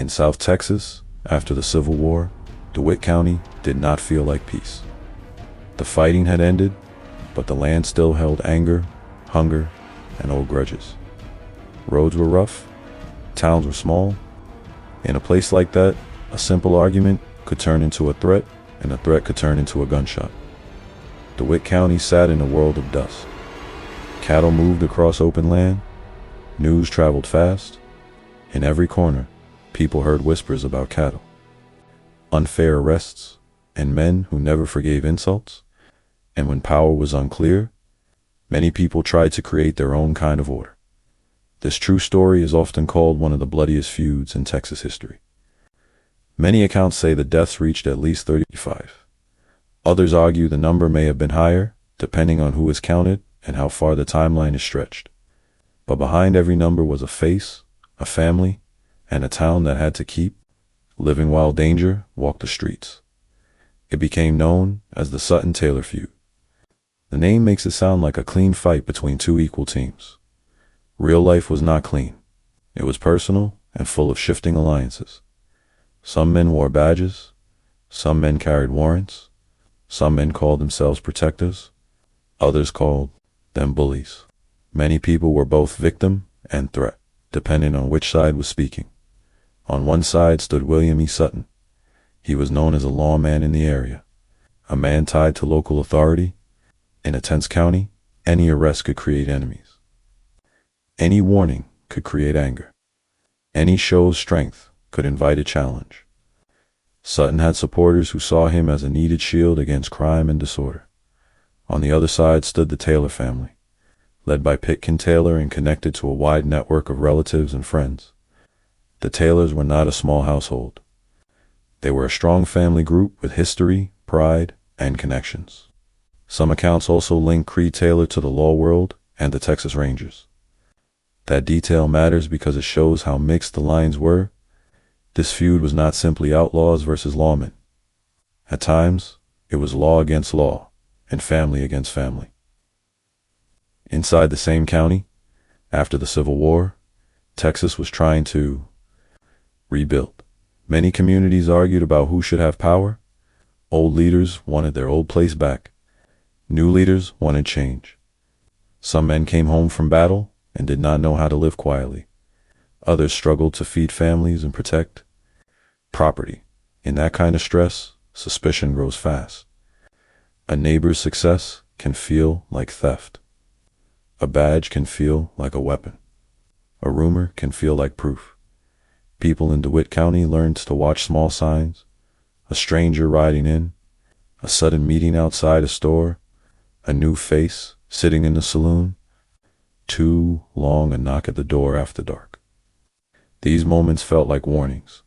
In South Texas, after the Civil War, DeWitt County did not feel like peace. The fighting had ended, but the land still held anger, hunger, and old grudges. Roads were rough, towns were small. In a place like that, a simple argument could turn into a threat, and a threat could turn into a gunshot. DeWitt County sat in a world of dust. Cattle moved across open land, news traveled fast. In every corner, people heard whispers about cattle, unfair arrests, and men who never forgave insults. And when power was unclear, many people tried to create their own kind of order. This true story is often called one of the bloodiest feuds in Texas history. Many accounts say the deaths reached at least 35. Others argue the number may have been higher, depending on who is counted and how far the timeline is stretched. But behind every number was a face, a family, and a town that had to keep living while danger walked the streets. It became known as the Sutton-Taylor feud. The name makes it sound like a clean fight between two equal teams. Real life was not clean. It was personal and full of shifting alliances. Some men wore badges, some men carried warrants, some men called themselves protectors, others called them bullies. Many people were both victim and threat, depending on which side was speaking. On one side stood William E. Sutton. He was known as a lawman in the area, a man tied to local authority. In a tense county, any arrest could create enemies. Any warning could create anger. Any show of strength could invite a challenge. Sutton had supporters who saw him as a needed shield against crime and disorder. On the other side stood the Taylor family, led by Pitkin Taylor and connected to a wide network of relatives and friends. The Taylors were not a small household. They were a strong family group with history, pride, and connections. Some accounts also link Creed Taylor to the law world and the Texas Rangers. That detail matters because it shows how mixed the lines were. This feud was not simply outlaws versus lawmen. At times, it was law against law and family against family. Inside the same county, after the Civil War, Texas was trying to rebuild. Many communities argued about who should have power. Old leaders wanted their old place back. New leaders wanted change. Some men came home from battle and did not know how to live quietly. Others struggled to feed families and protect property. In that kind of stress, suspicion grows fast. A neighbor's success can feel like theft. A badge can feel like a weapon. A rumor can feel like proof. People in DeWitt County learned to watch small signs: a stranger riding in, a sudden meeting outside a store, a new face sitting in the saloon, too long a knock at the door after dark. These moments felt like warnings.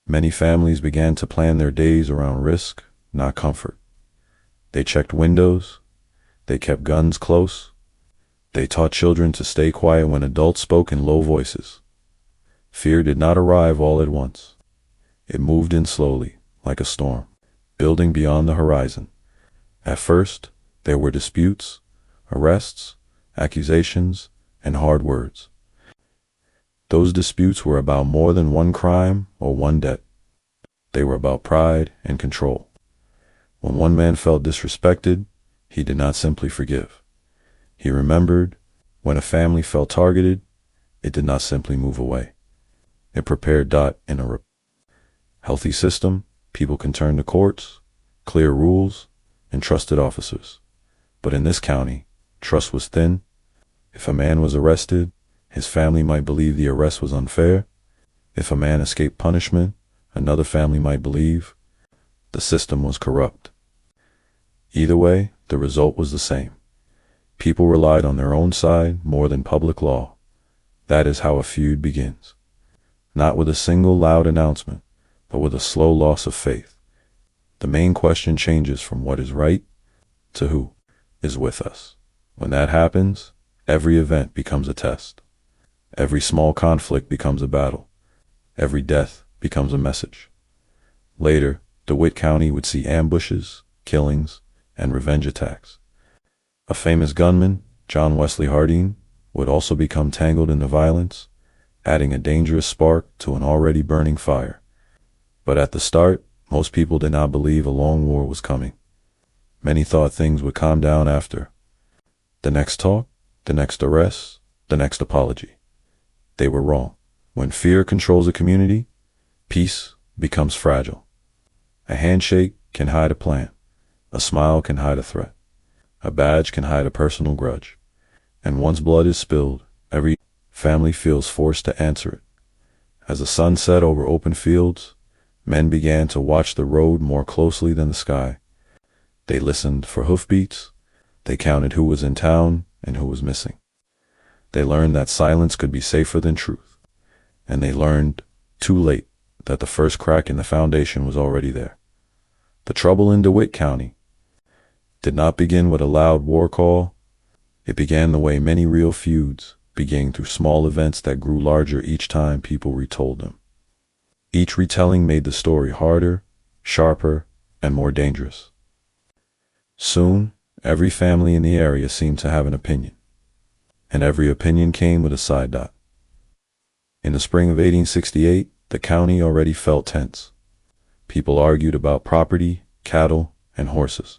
Many families began to plan their days around risk, not comfort. They checked windows. They kept guns close. They taught children to stay quiet when adults spoke in low voices. Fear did not arrive all at once. It moved in slowly, like a storm, building beyond the horizon. At first, there were disputes, arrests, accusations, and hard words. Those disputes were about more than one crime or one debt. They were about pride and control. When one man felt disrespected, he did not simply forgive. He remembered. When a family felt targeted, it did not simply move away. It prepared. In a healthy system, people can turn to courts, clear rules, and trusted officers. But in this county, trust was thin. If a man was arrested, his family might believe the arrest was unfair. If a man escaped punishment, another family might believe the system was corrupt. Either way, the result was the same. People relied on their own side more than public law. That is how a feud begins. Not with a single loud announcement, but with a slow loss of faith. The main question changes from what is right to who is with us. When that happens, every event becomes a test. Every small conflict becomes a battle. Every death becomes a message. Later, DeWitt County would see ambushes, killings, and revenge attacks. A famous gunman, John Wesley Hardin, would also become tangled in the violence. adding a dangerous spark to an already burning fire. But at the start, most people did not believe a long war was coming. Many thought things would calm down after the next talk, the next arrest, the next apology. They were wrong. When fear controls a community, peace becomes fragile. A handshake can hide a plan. A smile can hide a threat. A badge can hide a personal grudge. And once blood is spilled, every family feels forced to answer it. As the sun set over open fields, men began to watch the road more closely than the sky. They listened for hoofbeats. They counted who was in town and who was missing. They learned that silence could be safer than truth. And they learned, too late, that the first crack in the foundation was already there. The trouble in DeWitt County did not begin with a loud war call. It began the way many real feuds began, through small events that grew larger each time people retold them. Each retelling made the story harder, sharper, and more dangerous. Soon, every family in the area seemed to have an opinion, and every opinion came with a side dot. In the spring of 1868, the county already felt tense. People argued about property, cattle, and horses.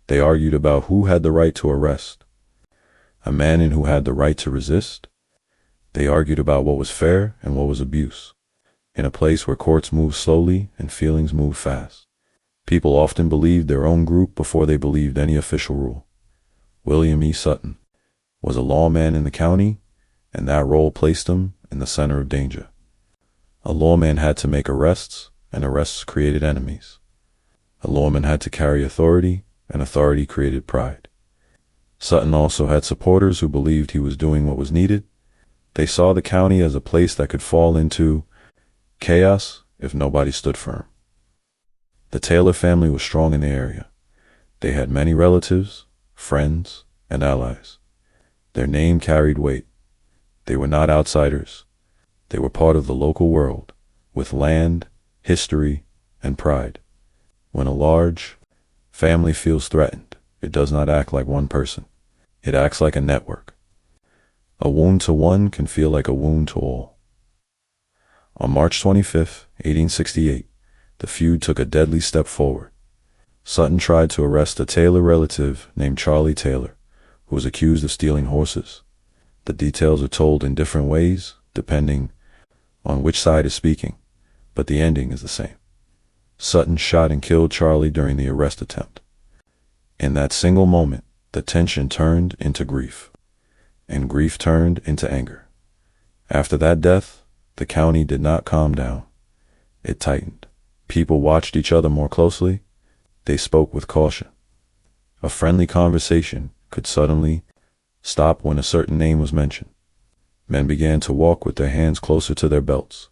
They argued about who had the right to arrest, a man and who had the right to resist. They argued about what was fair and what was abuse. In a place where courts move slowly and feelings move fast, people often believed their own group before they believed any official rule. William E. Sutton was a lawman in the county, and that role placed him in the center of danger. A lawman had to make arrests, and arrests created enemies. A lawman had to carry authority, and authority created pride. Sutton also had supporters who believed he was doing what was needed. They saw the county as a place that could fall into chaos if nobody stood firm. The Taylor family was strong in the area. They had many relatives, friends, and allies. Their name carried weight. They were not outsiders. They were part of the local world, with land, history, and pride. When a large family feels threatened, it does not act like one person. It acts like a network. A wound to one can feel like a wound to all. On March 25, 1868, the feud took a deadly step forward. Sutton tried to arrest a Taylor relative named Charlie Taylor, who was accused of stealing horses. The details are told in different ways, depending on which side is speaking, but the ending is the same. Sutton shot and killed Charlie during the arrest attempt. In that single moment, the tension turned into grief, and grief turned into anger. After that death, the county did not calm down. It tightened. People watched each other more closely. They spoke with caution. A friendly conversation could suddenly stop when a certain name was mentioned. Men began to walk with their hands closer to their belts.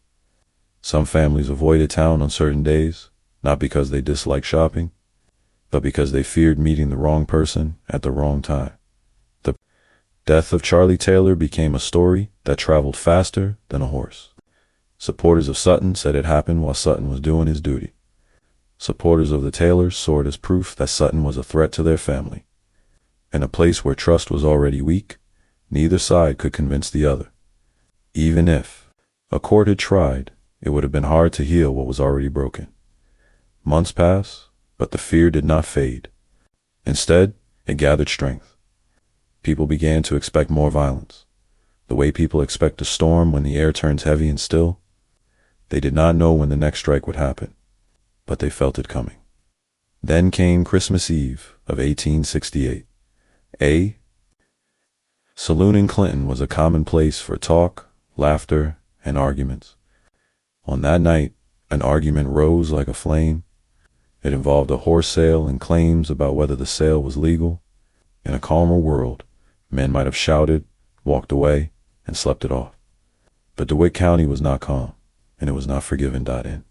Some families avoided town on certain days, not because they disliked shopping, but because they feared meeting the wrong person at the wrong time. The death of Charlie Taylor became a story that traveled faster than a horse. Supporters of Sutton said it happened while Sutton was doing his duty. Supporters of the Taylors saw it as proof that Sutton was a threat to their family. In a place where trust was already weak, neither side could convince the other. Even if a court had tried, it would have been hard to heal what was already broken. Months passed, but the fear did not fade. Instead, it gathered strength. People began to expect more violence, the way people expect a storm when the air turns heavy and still. They did not know when the next strike would happen, but they felt it coming. Then came Christmas Eve of 1868. A saloon in Clinton was a common place for talk, laughter, and arguments. On that night, an argument rose like a flame. It involved a horse sale and claims about whether the sale was legal. In a calmer world, men might have shouted, walked away, and slept it off. But DeWitt County was not calm, and it was not forgiven. In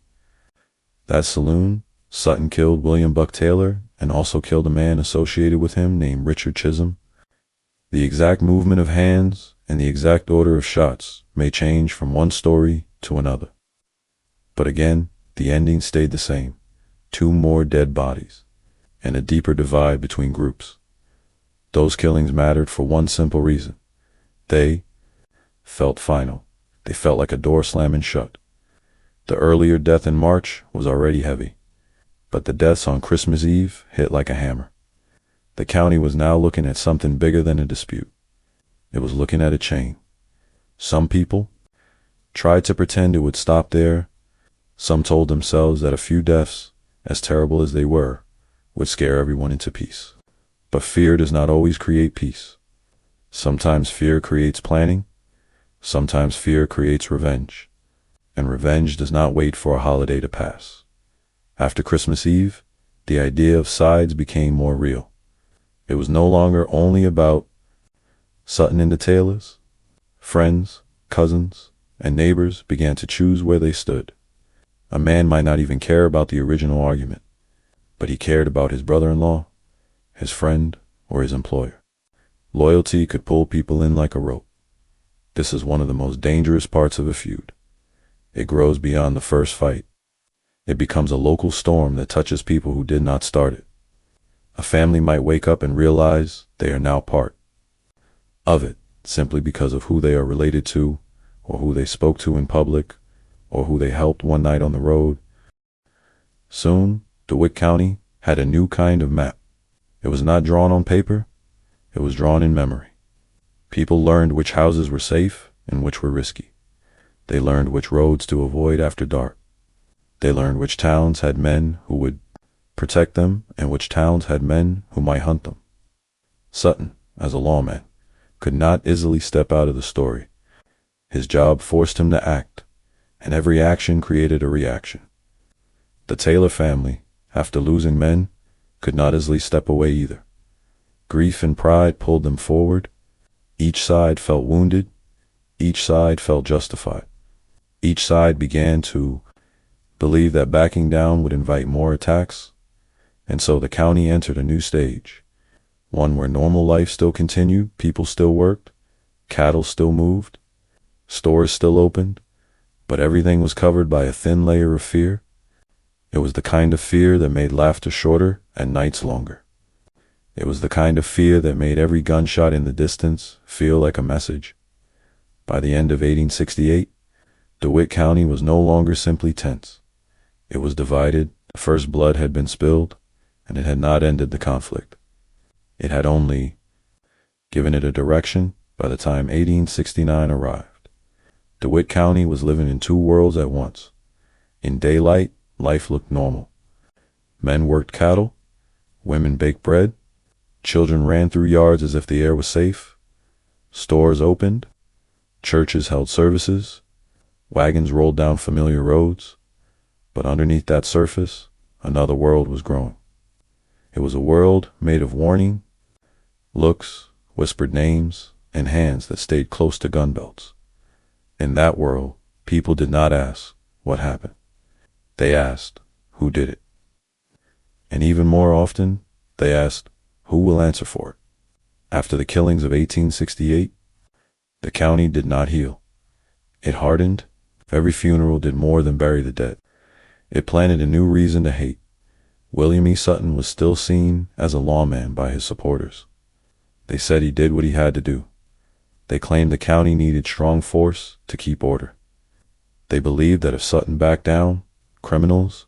that saloon, Sutton killed William Buck Taylor and also killed a man associated with him named Richard Chisholm. The exact movement of hands and the exact order of shots may change from one story to another. But again, the ending stayed the same. 2 more dead bodies, and a deeper divide between groups. Those killings mattered for one simple reason. They felt final. They felt like a door slamming shut. The earlier death in March was already heavy, but the deaths on Christmas Eve hit like a hammer. The county was now looking at something bigger than a dispute. It was looking at a chain. Some people tried to pretend it would stop there. Some told themselves that a few deaths, as terrible as they were, would scare everyone into peace. But fear does not always create peace. Sometimes fear creates planning. Sometimes fear creates revenge. And revenge does not wait for a holiday to pass. After Christmas Eve, the idea of sides became more real. It was no longer only about Sutton and the Taylors. Friends, cousins, and neighbors began to choose where they stood. A man might not even care about the original argument, but he cared about his brother-in-law, his friend, or his employer. Loyalty could pull people in like a rope. This is one of the most dangerous parts of a feud. It grows beyond the first fight. It becomes a local storm that touches people who did not start it. A family might wake up and realize they are now part of it, simply because of who they are related to, or who they spoke to in public, or who they helped one night on the road. Soon, DeWitt County had a new kind of map. It was not drawn on paper, it was drawn in memory. People learned which houses were safe and which were risky. They learned which roads to avoid after dark. They learned which towns had men who would protect them and which towns had men who might hunt them. Sutton, as a lawman, could not easily step out of the story. His job forced him to act, and every action created a reaction. The Taylor family, after losing men, could not easily step away either. Grief and pride pulled them forward. Each side felt wounded. Each side felt justified. Each side began to believe that backing down would invite more attacks. And so the county entered a new stage, one where normal life still continued, people still worked, cattle still moved, stores still opened, but everything was covered by a thin layer of fear. It was the kind of fear that made laughter shorter and nights longer. It was the kind of fear that made every gunshot in the distance feel like a message. By the end of 1868, DeWitt County was no longer simply tense. It was divided, the first blood had been spilled, and it had not ended the conflict. It had only given it a direction by the time 1869 arrived. DeWitt County was living in two worlds at once. In daylight, life looked normal. Men worked cattle, women baked bread, children ran through yards as if the air was safe, stores opened, churches held services, wagons rolled down familiar roads, but underneath that surface, another world was growing. It was a world made of warning, looks, whispered names, and hands that stayed close to gun belts. In that world, people did not ask, what happened? They asked, who did it? And even more often, they asked, who will answer for it? After the killings of 1868, the county did not heal. It hardened. Every funeral did more than bury the dead. It planted a new reason to hate. William E. Sutton was still seen as a lawman by his supporters. They said he did what he had to do. They claimed the county needed strong force to keep order. They believed that if Sutton backed down, criminals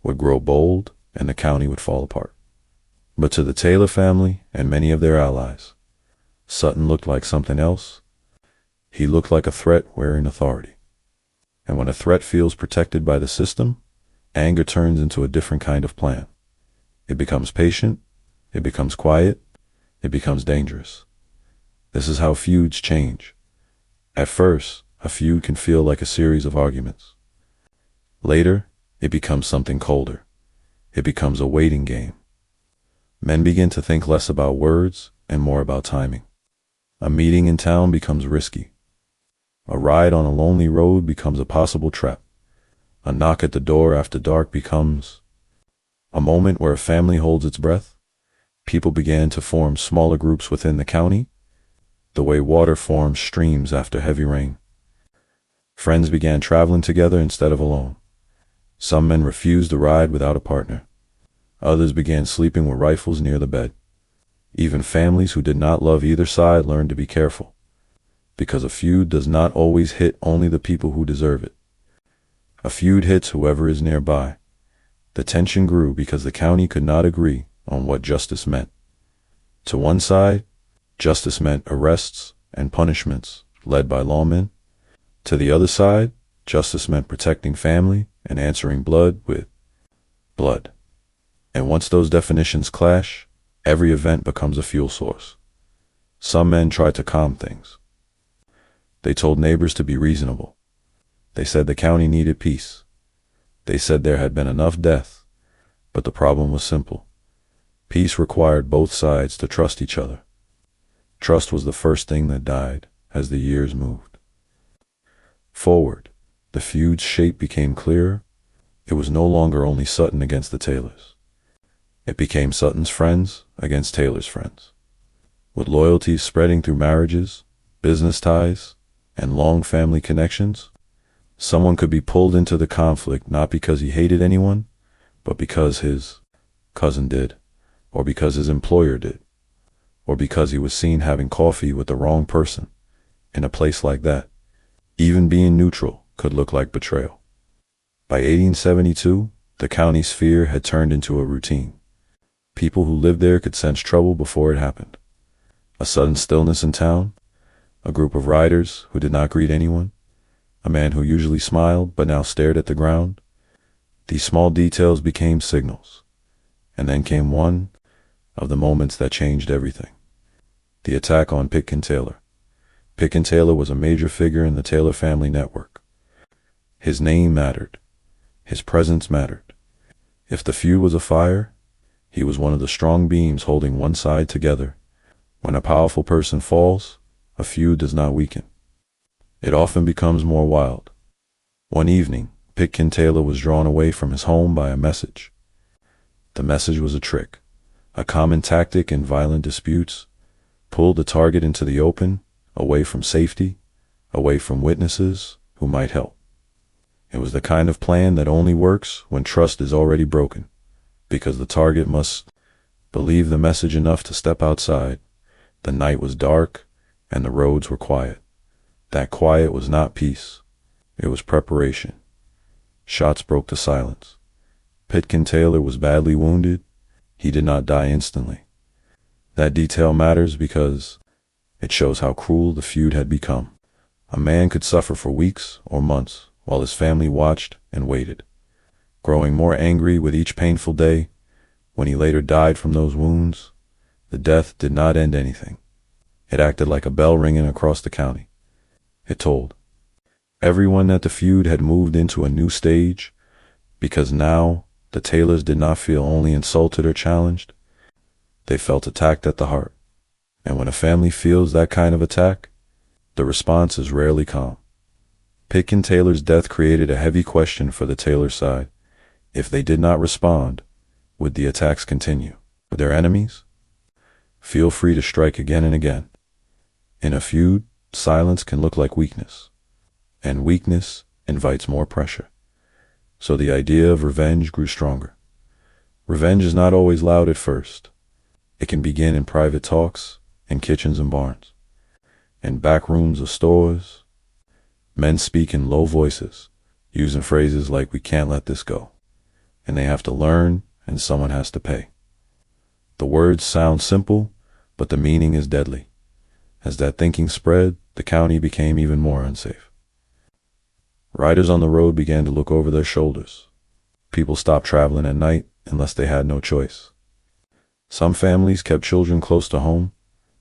would grow bold and the county would fall apart. But to the Taylor family and many of their allies, Sutton looked like something else. He looked like a threat wearing authority. And when a threat feels protected by the system, anger turns into a different kind of plan. It becomes patient, it becomes quiet, it becomes dangerous. This is how feuds change. At first, a feud can feel like a series of arguments. Later, it becomes something colder. It becomes a waiting game. Men begin to think less about words and more about timing. A meeting in town becomes risky. A ride on a lonely road becomes a possible trap. A knock at the door after dark becomes a moment where a family holds its breath. People began to form smaller groups within the county, the way water forms streams after heavy rain. Friends began traveling together instead of alone. Some men refused to ride without a partner. Others began sleeping with rifles near the bed. Even families who did not love either side learned to be careful. because a feud does not always hit only the people who deserve it. A feud hits whoever is nearby. The tension grew because the county could not agree on what justice meant. To one side, justice meant arrests and punishments led by lawmen. To the other side, justice meant protecting family and answering blood with blood. And once those definitions clash, every event becomes a fuel source. Some men tried to calm things. They told neighbors to be reasonable. They said the county needed peace. They said there had been enough death, but the problem was simple. Peace required both sides to trust each other. Trust was the first thing that died as the years moved. Forward, the feud's shape became clearer. It was no longer only Sutton against the Taylors. It became Sutton's friends against Taylor's friends, with loyalties spreading through marriages, business ties, and long family connections. Someone could be pulled into the conflict not because he hated anyone, but because his cousin did, or because his employer did, or because he was seen having coffee with the wrong person. In a place like that, even being neutral could look like betrayal. By 1872, the county's sphere had turned into a routine. People who lived there could sense trouble before it happened. A sudden stillness in town, a group of riders who did not greet anyone, a man who usually smiled but now stared at the ground. These small details became signals. And then came one of the moments that changed everything. The attack on Pitkin Taylor. Pitkin Taylor was a major figure in the Taylor family network. His name mattered. His presence mattered. If the feud was a fire, he was one of the strong beams holding one side together. When a powerful person falls, a feud does not weaken. It often becomes more wild. One evening, Pitkin Taylor was drawn away from his home by a message. The message was a trick, a common tactic in violent disputes. Pull the target into the open, away from safety, away from witnesses who might help. It was the kind of plan that only works when trust is already broken, because the target must believe the message enough to step outside. The night was dark, and the roads were quiet. That quiet was not peace. It was preparation. Shots broke the silence. Pitkin Taylor was badly wounded. He did not die instantly. That detail matters because it shows how cruel the feud had become. A man could suffer for weeks or months while his family watched and waited, growing more angry with each painful day. When he later died from those wounds, the death did not end anything. It acted like a bell ringing across the county. It told everyone that the feud had moved into a new stage, because now the Taylors did not feel only insulted or challenged. They felt attacked at the heart. And when a family feels that kind of attack, the response is rarely calm. Pitkin Taylor's death created a heavy question for the Taylor side. If they did not respond, would the attacks continue? Were there enemies? Feel free to strike again and again. In a feud, silence can look like weakness, and weakness invites more pressure. So the idea of revenge grew stronger. Revenge is not always loud at first. It can begin in private talks, in kitchens and barns, in back rooms of stores. Men speak in low voices, using phrases like, "We can't let this go," and they have to learn, and someone has to pay. The words sound simple, but the meaning is deadly. As that thinking spread, the county became even more unsafe. Riders on the road began to look over their shoulders. People stopped traveling at night unless they had no choice. Some families kept children close to home,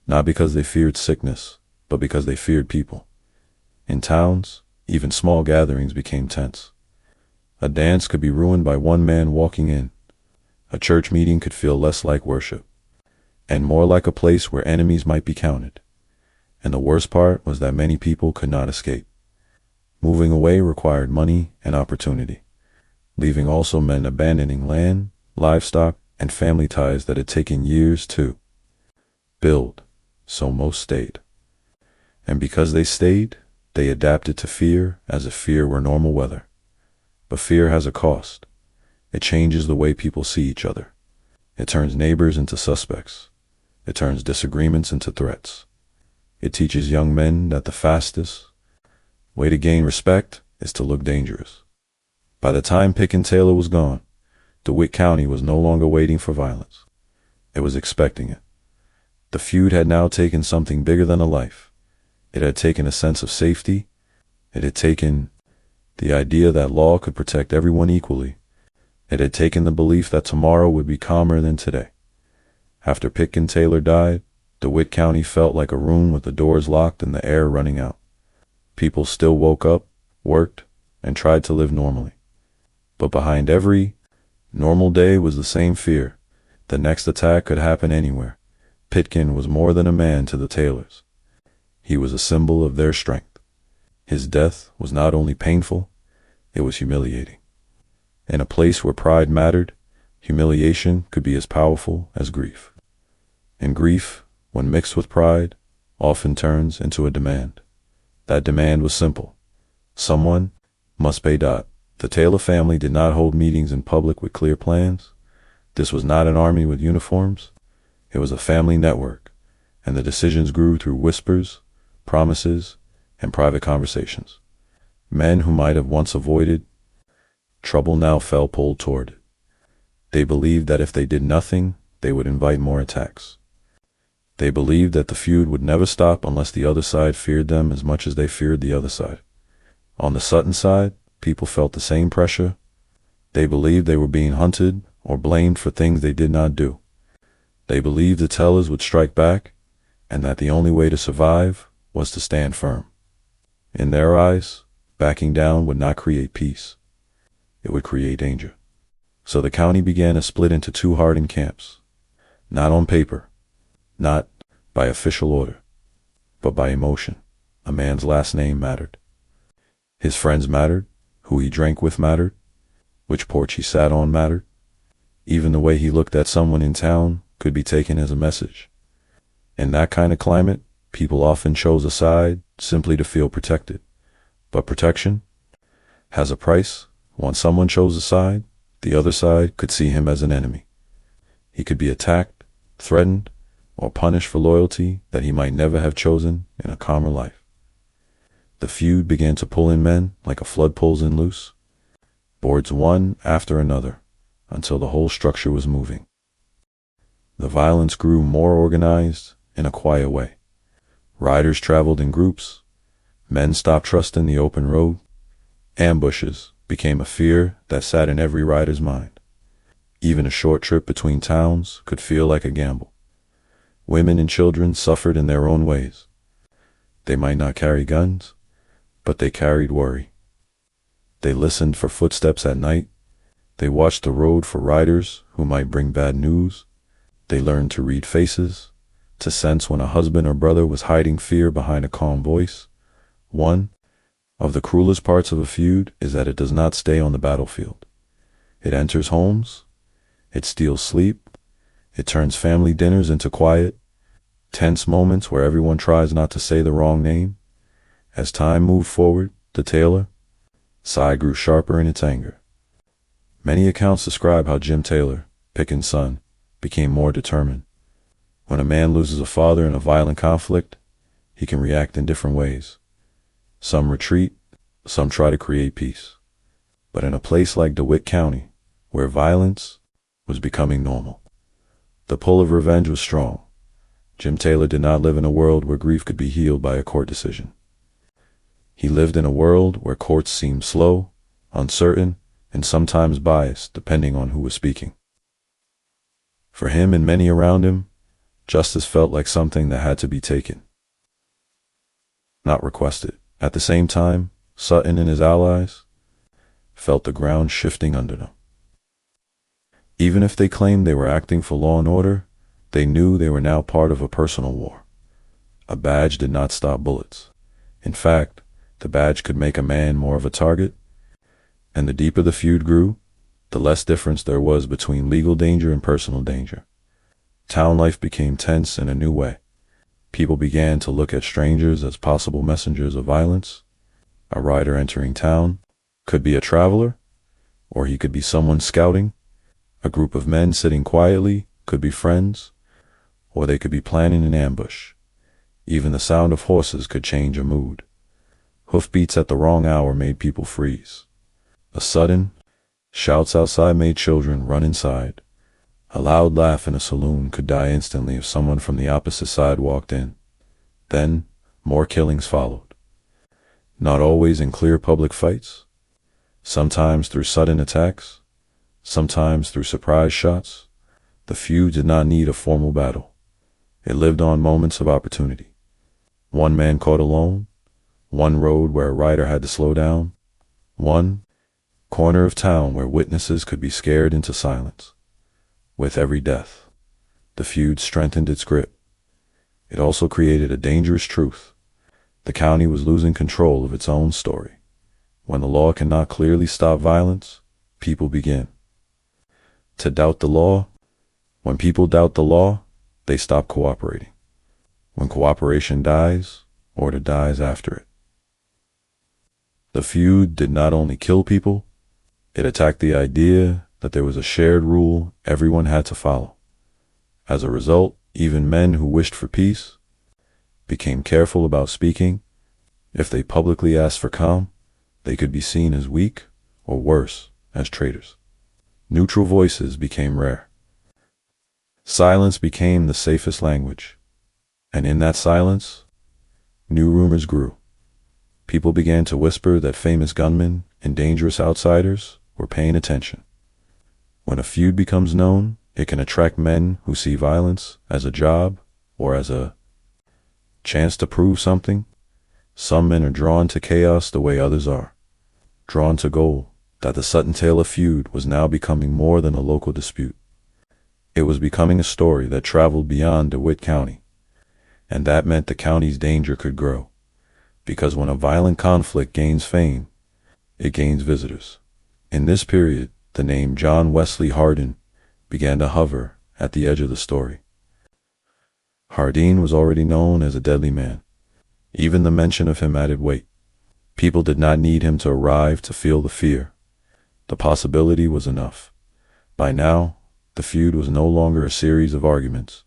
not because they feared sickness, but because they feared people. In towns, even small gatherings became tense. A dance could be ruined by one man walking in. A church meeting could feel less like worship, and more like a place where enemies might be counted. And the worst part was that many people could not escape. Moving away required money and opportunity. Leaving also meant abandoning land, livestock, and family ties that had taken years to build, so most stayed. And because they stayed, they adapted to fear as if fear were normal weather. But fear has a cost. It changes the way people see each other. It turns neighbors into suspects. It turns disagreements into threats. It teaches young men that the fastest way to gain respect is to look dangerous. By the time Pick and Taylor was gone, DeWitt County was no longer waiting for violence. It was expecting it. The feud had now taken something bigger than a life. It had taken a sense of safety. It had taken the idea that law could protect everyone equally. It had taken the belief that tomorrow would be calmer than today. After Pick and Taylor died, DeWitt County felt like a room with the doors locked and the air running out. People still woke up, worked, and tried to live normally. But behind every normal day was the same fear. The next attack could happen anywhere. Pitkin was more than a man to the Taylors. He was a symbol of their strength. His death was not only painful, it was humiliating. In a place where pride mattered, humiliation could be as powerful as grief. And grief, when mixed with pride, often turns into a demand. That demand was simple. Someone must pay. The Taylor family did not hold meetings in public with clear plans. This was not an army with uniforms. It was a family network, and the decisions grew through whispers, promises, and private conversations. Men who might have once avoided trouble now felt pulled toward it. They believed that if they did nothing, they would invite more attacks. They believed that the feud would never stop unless the other side feared them as much as they feared the other side. On the Sutton side, people felt the same pressure. They believed they were being hunted or blamed for things they did not do. They believed the tellers would strike back, and that the only way to survive was to stand firm. In their eyes, backing down would not create peace. It would create danger. So the county began to split into two hardened camps. Not on paper, not by official order, but by emotion. A man's last name mattered. His friends mattered. Who he drank with mattered. Which porch he sat on mattered. Even the way he looked at someone in town could be taken as a message. In that kind of climate, people often chose a side simply to feel protected. But protection has a price. Once someone chose a side, the other side could see him as an enemy. He could be attacked, threatened, or punished for loyalty that he might never have chosen in a calmer life. The feud began to pull in men like a flood pulls in loose, boards one after another, until the whole structure was moving. The violence grew more organized in a quiet way. Riders traveled in groups. Men stopped trusting the open road. Ambushes became a fear that sat in every rider's mind. Even a short trip between towns could feel like a gamble. Women and children suffered in their own ways. They might not carry guns, but they carried worry. They listened for footsteps at night. They watched the road for riders who might bring bad news. They learned to read faces, to sense when a husband or brother was hiding fear behind a calm voice. One of the cruelest parts of a feud is that it does not stay on the battlefield. It enters homes. It steals sleep. It turns family dinners into quiet, tense moments where everyone tries not to say the wrong name. As time moved forward, the Taylor side grew sharper in its anger. Many accounts describe how Jim Taylor, Pickin's son, became more determined. When a man loses a father in a violent conflict, he can react in different ways. Some retreat, some try to create peace. But in a place like DeWitt County, where violence was becoming normal, the pull of revenge was strong. Jim Taylor did not live in a world where grief could be healed by a court decision. He lived in a world where courts seemed slow, uncertain, and sometimes biased, depending on who was speaking. For him and many around him, justice felt like something that had to be taken, not requested. At the same time, Sutton and his allies felt the ground shifting under them. Even if they claimed they were acting for law and order, they knew they were now part of a personal war. A badge did not stop bullets. In fact, the badge could make a man more of a target. And the deeper the feud grew, the less difference there was between legal danger and personal danger. Town life became tense in a new way. People began to look at strangers as possible messengers of violence. A rider entering town could be a traveler, or he could be someone scouting. A group of men sitting quietly could be friends, or they could be planning an ambush. Even the sound of horses could change a mood. Hoofbeats at the wrong hour made people freeze. A sudden shouts outside made children run inside. A loud laugh in a saloon could die instantly if someone from the opposite side walked in. Then, more killings followed. Not always in clear public fights. Sometimes through sudden attacks. Sometimes through surprise shots. The feud did not need a formal battle. It lived on moments of opportunity. One man caught alone. One road where a rider had to slow down. One corner of town where witnesses could be scared into silence. With every death, the feud strengthened its grip. It also created a dangerous truth. The county was losing control of its own story. When the law cannot clearly stop violence, people begin to doubt the law. When people doubt the law, they stop cooperating. When cooperation dies, order dies after it. The feud did not only kill people, it attacked the idea that there was a shared rule everyone had to follow. As a result, even men who wished for peace became careful about speaking. If they publicly asked for calm, they could be seen as weak, or worse, as traitors. Neutral voices became rare. Silence became the safest language. And in that silence, new rumors grew. People began to whisper that famous gunmen and dangerous outsiders were paying attention. When a feud becomes known, it can attract men who see violence as a job or as a chance to prove something. Some men are drawn to chaos the way others are drawn to gold. That the Sutton-Taylor feud was now becoming more than a local dispute. It was becoming a story that traveled beyond DeWitt County. And that meant the county's danger could grow. Because when a violent conflict gains fame, it gains visitors. In this period, the name John Wesley Hardin began to hover at the edge of the story. Hardin was already known as a deadly man. Even the mention of him added weight. People did not need him to arrive to feel the fear. The possibility was enough. By now, the feud was no longer a series of arguments.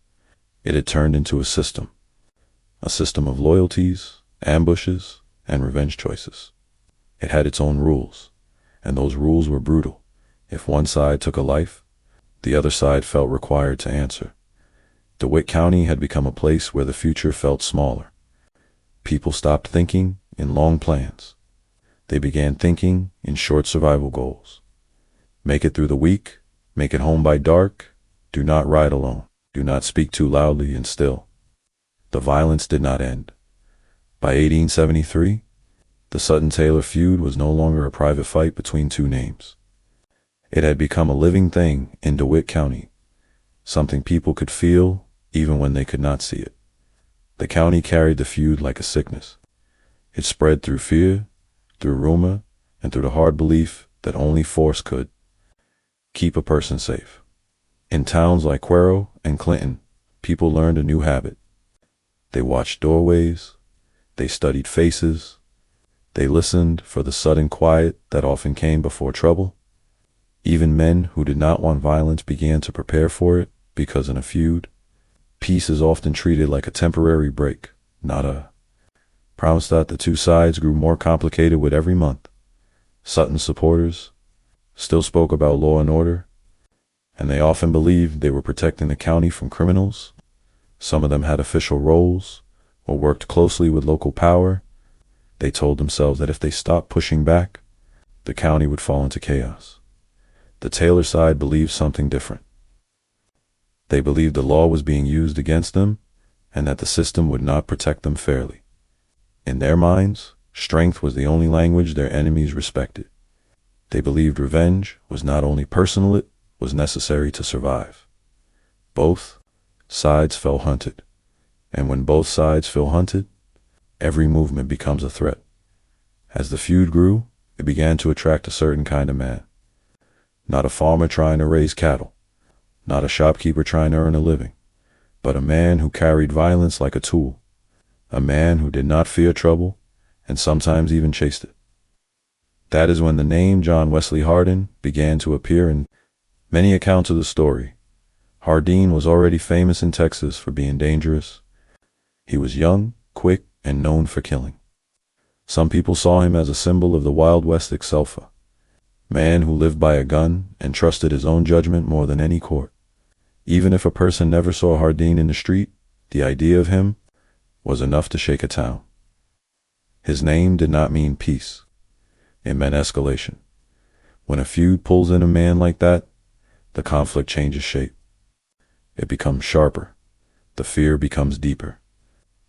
It had turned into a system of loyalties, ambushes, and revenge choices. It had its own rules, and those rules were brutal. If one side took a life, the other side felt required to answer. DeWitt County had become a place where the future felt smaller. People stopped thinking in long plans. They began thinking in short survival goals. Make it through the week, make it home by dark, do not ride alone, do not speak too loudly and still. The violence did not end. By 1873, the Sutton-Taylor feud was no longer a private fight between two names. It had become a living thing in DeWitt County, something people could feel even when they could not see it. The county carried the feud like a sickness. It spread through fear, through rumor, and through the hard belief that only force could keep a person safe. In towns like Cuero and Clinton, people learned a new habit. They watched doorways, they studied faces, they listened for the sudden quiet that often came before trouble. Even men who did not want violence began to prepare for it, because in a feud, peace is often treated like a temporary break, not a promise. That the two sides grew more complicated with every month. Sutton supporters still spoke about law and order, and they often believed they were protecting the county from criminals. Some of them had official roles or worked closely with local power. They told themselves that if they stopped pushing back, the county would fall into chaos. The Taylor side believed something different. They believed the law was being used against them and that the system would not protect them fairly. In their minds, strength was the only language their enemies respected. They believed revenge was not only personal, it was necessary to survive. Both sides felt hunted, and when both sides feel hunted, every movement becomes a threat. As the feud grew, it began to attract a certain kind of man. Not a farmer trying to raise cattle, not a shopkeeper trying to earn a living, but a man who carried violence like a tool, a man who did not fear trouble and sometimes even chased it. That is when the name John Wesley Hardin began to appear in many accounts of the story. Hardin was already famous in Texas for being dangerous. He was young, quick, and known for killing. Some people saw him as a symbol of the Wild West itself, a man who lived by a gun and trusted his own judgment more than any court. Even if a person never saw Hardin in the street, the idea of him was enough to shake a town. His name did not mean peace. It meant escalation. When a feud pulls in a man like that, the conflict changes shape. It becomes sharper. The fear becomes deeper.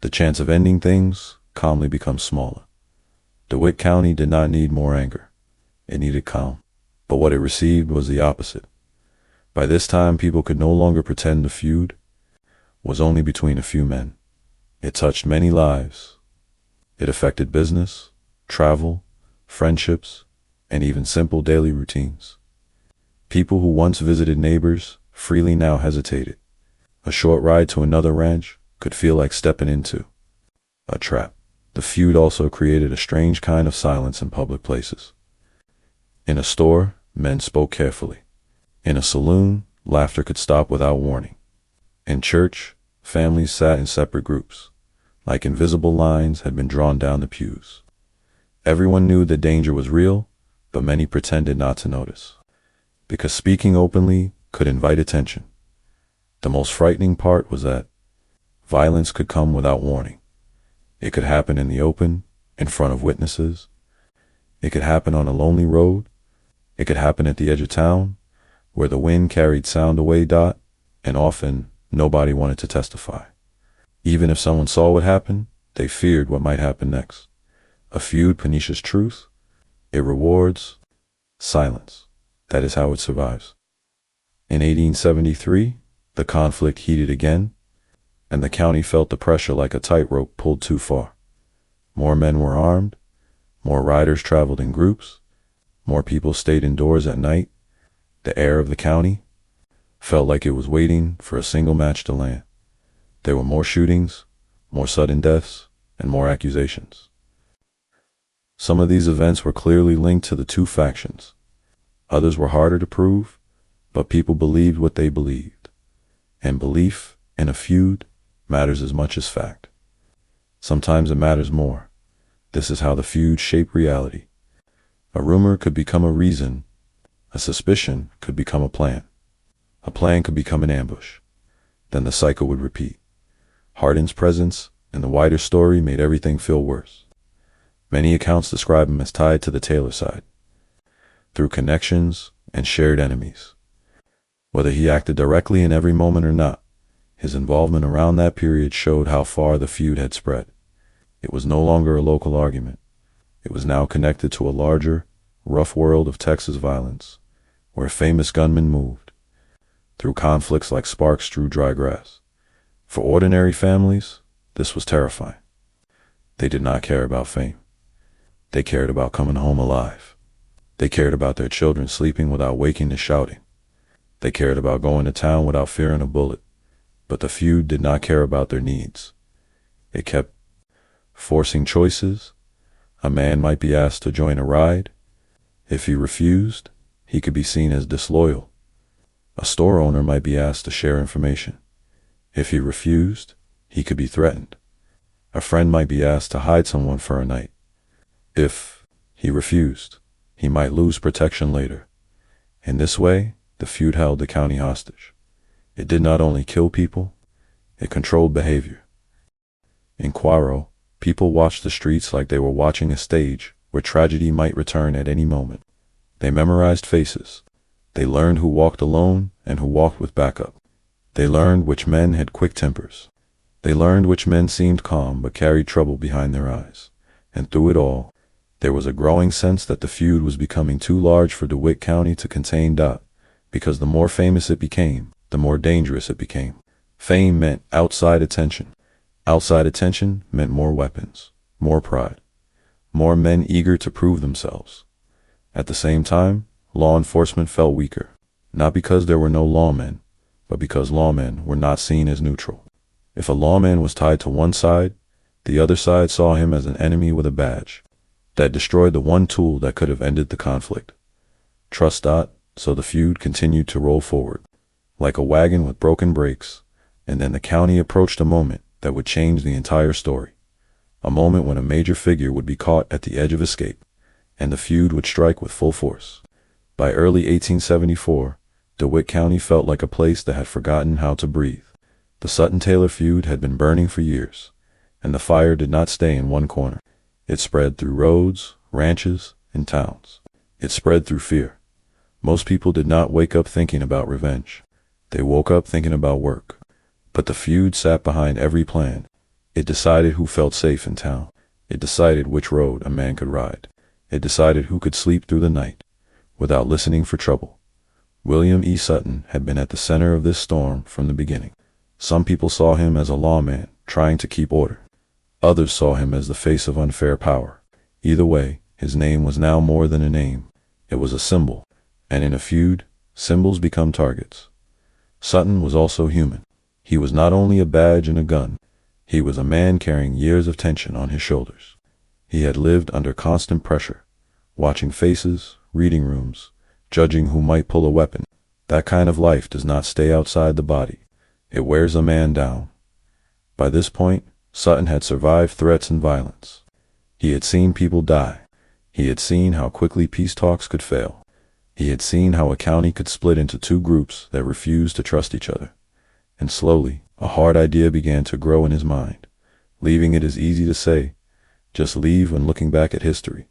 The chance of ending things calmly becomes smaller. DeWitt County did not need more anger. It needed calm. But what it received was the opposite. By this time, people could no longer pretend the feud was only between a few men. It touched many lives. It affected business, travel, friendships, and even simple daily routines. People who once visited neighbors freely now hesitated. A short ride to another ranch could feel like stepping into a trap. The feud also created a strange kind of silence in public places. In a store, men spoke carefully. In a saloon, laughter could stop without warning. In church, families sat in separate groups, like invisible lines had been drawn down the pews. Everyone knew that danger was real, but many pretended not to notice, because speaking openly could invite attention. The most frightening part was that violence could come without warning. It could happen in the open, in front of witnesses. It could happen on a lonely road. It could happen at the edge of town, where the wind carried sound away, and often nobody wanted to testify. Even if someone saw what happened, they feared what might happen next. A feud punishes truth. It rewards silence. That is how it survives. In 1873, the conflict heated again, and the county felt the pressure like a tightrope pulled too far. More men were armed, more riders traveled in groups, more people stayed indoors at night. The air of the county felt like it was waiting for a single match to land. There were more shootings, more sudden deaths, and more accusations. Some of these events were clearly linked to the two factions. Others were harder to prove, but people believed what they believed. And belief in a feud matters as much as fact. Sometimes it matters more. This is how the feud shaped reality. A rumor could become a reason. A suspicion could become a plan. A plan could become an ambush. Then the cycle would repeat. Hardin's presence in the wider story made everything feel worse. Many accounts describe him as tied to the Taylor side, through connections and shared enemies. Whether he acted directly in every moment or not, his involvement around that period showed how far the feud had spread. It was no longer a local argument. It was now connected to a larger, rough world of Texas violence, where famous gunmen moved, through conflicts like sparks through dry grass. For ordinary families, this was terrifying. They did not care about fame. They cared about coming home alive. They cared about their children sleeping without waking to shouting. They cared about going to town without fearing a bullet. But the feud did not care about their needs. It kept forcing choices. A man might be asked to join a ride. If he refused, he could be seen as disloyal. A store owner might be asked to share information. If he refused, he could be threatened. A friend might be asked to hide someone for a night. If he refused, he might lose protection later. In this way, the feud held the county hostage. It did not only kill people, it controlled behavior. In Quarro, people watched the streets like they were watching a stage where tragedy might return at any moment. They memorized faces. They learned who walked alone and who walked with backup. They learned which men had quick tempers. They learned which men seemed calm but carried trouble behind their eyes. And through it all, there was a growing sense that the feud was becoming too large for DeWitt County to contain. Because the more famous it became, the more dangerous it became. Fame meant outside attention. Outside attention meant more weapons, more pride, more men eager to prove themselves. At the same time, law enforcement felt weaker, not because there were no lawmen, but because lawmen were not seen as neutral. If a lawman was tied to one side, the other side saw him as an enemy with a badge that destroyed the one tool that could have ended the conflict. Trust. So the feud continued to roll forward, like a wagon with broken brakes, and then the county approached a moment that would change the entire story. A moment when a major figure would be caught at the edge of escape, and the feud would strike with full force. By early 1874, DeWitt County felt like a place that had forgotten how to breathe. The Sutton-Taylor feud had been burning for years, and the fire did not stay in one corner. It spread through roads, ranches, and towns. It spread through fear. Most people did not wake up thinking about revenge. They woke up thinking about work. But the feud sat behind every plan. It decided who felt safe in town. It decided which road a man could ride. It decided who could sleep through the night without listening for trouble. William E. Sutton had been at the center of this storm from the beginning. Some people saw him as a lawman trying to keep order. Others saw him as the face of unfair power. Either way, his name was now more than a name. It was a symbol. And in a feud, symbols become targets. Sutton was also human. He was not only a badge and a gun. He was a man carrying years of tension on his shoulders. He had lived under constant pressure, watching faces, reading rooms, judging who might pull a weapon. That kind of life does not stay outside the body. It wears a man down. By this point, Sutton had survived threats and violence. He had seen people die. He had seen how quickly peace talks could fail. He had seen how a county could split into two groups that refused to trust each other. And slowly, a hard idea began to grow in his mind. Leaving it is easy to say, just leave when looking back at history.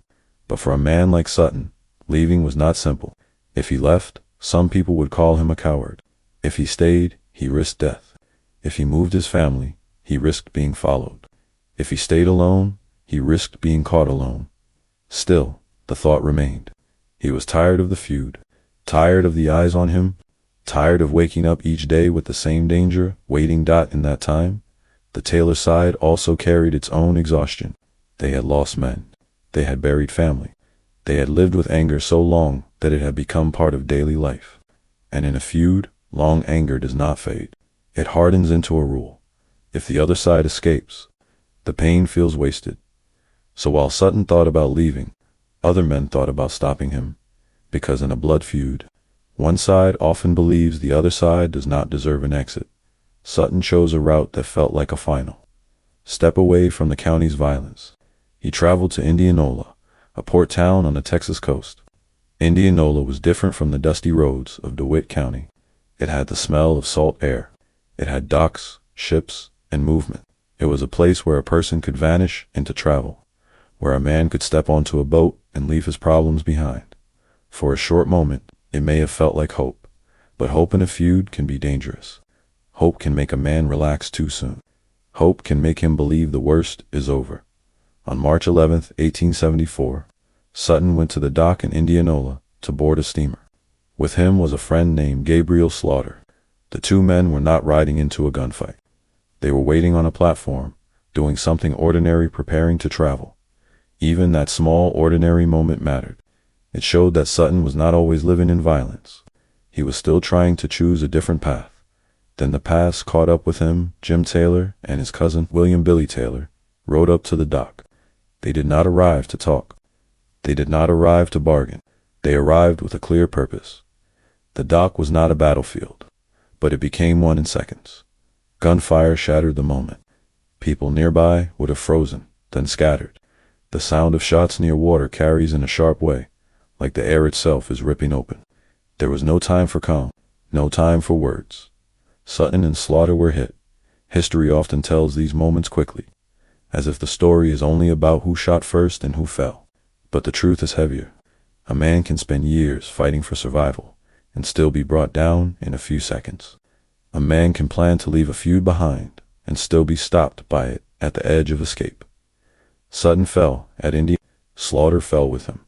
But for a man like Sutton, leaving was not simple. If he left, some people would call him a coward. If he stayed, he risked death. If he moved his family, he risked being followed. If he stayed alone, he risked being caught alone. Still, the thought remained. He was tired of the feud, tired of the eyes on him, tired of waking up each day with the same danger waiting. In that time, the Taylor side also carried its own exhaustion. They had lost men. They had buried family. They had lived with anger so long that it had become part of daily life. And in a feud, long anger does not fade. It hardens into a rule. If the other side escapes, the pain feels wasted. So while Sutton thought about leaving, other men thought about stopping him, because in a blood feud, one side often believes the other side does not deserve an exit. Sutton chose a route that felt like a final step away from the county's violence. He traveled to Indianola, a port town on the Texas coast. Indianola was different from the dusty roads of DeWitt County. It had the smell of salt air. It had docks, ships, and movement. It was a place where a person could vanish into travel, where a man could step onto a boat and leave his problems behind. For a short moment, it may have felt like hope, but hope in a feud can be dangerous. Hope can make a man relax too soon. Hope can make him believe the worst is over. On March 11, 1874, Sutton went to the dock in Indianola to board a steamer. With him was a friend named Gabriel Slaughter. The two men were not riding into a gunfight. They were waiting on a platform, doing something ordinary, preparing to travel. Even that small, ordinary moment mattered. It showed that Sutton was not always living in violence. He was still trying to choose a different path. Then the past caught up with him. Jim Taylor and his cousin, William Billy Taylor, rode up to the dock. They did not arrive to talk. They did not arrive to bargain. They arrived with a clear purpose. The dock was not a battlefield, but it became one in seconds. Gunfire shattered the moment. People nearby would have frozen, then scattered. The sound of shots near water carries in a sharp way, like the air itself is ripping open. There was no time for calm, no time for words. Sutton and Slaughter were hit. History often tells these moments quickly, as if the story is only about who shot first and who fell. But the truth is heavier. A man can spend years fighting for survival and still be brought down in a few seconds. A man can plan to leave a feud behind and still be stopped by it at the edge of escape. Sutton fell at Indianola. Slaughter fell with him.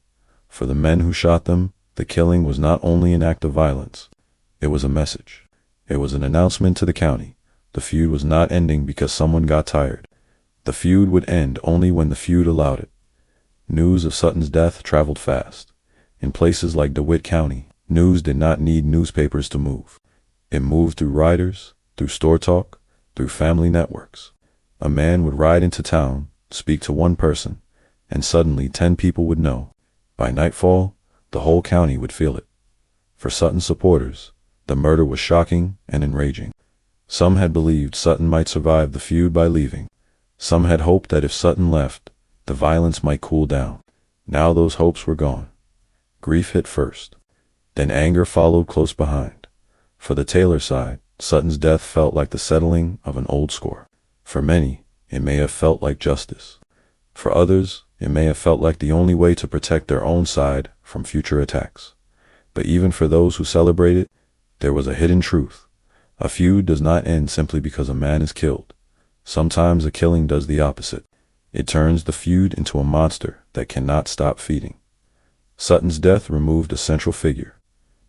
For the men who shot them, the killing was not only an act of violence, it was a message. It was an announcement to the county. The feud was not ending because someone got tired. The feud would end only when the feud allowed it. News of Sutton's death traveled fast. In places like DeWitt County, news did not need newspapers to move. It moved through riders, through store talk, through family networks. A man would ride into town, speak to one person, and suddenly 10 people would know. By nightfall, the whole county would feel it. For Sutton supporters, the murder was shocking and enraging. Some had believed Sutton might survive the feud by leaving. Some had hoped that if Sutton left, the violence might cool down. Now those hopes were gone. Grief hit first. Then anger followed close behind. For the Taylor side, Sutton's death felt like the settling of an old score. For many, it may have felt like justice. For others, it may have felt like the only way to protect their own side from future attacks. But even for those who celebrated, there was a hidden truth. A feud does not end simply because a man is killed. Sometimes a killing does the opposite. It turns the feud into a monster that cannot stop feeding. Sutton's death removed a central figure,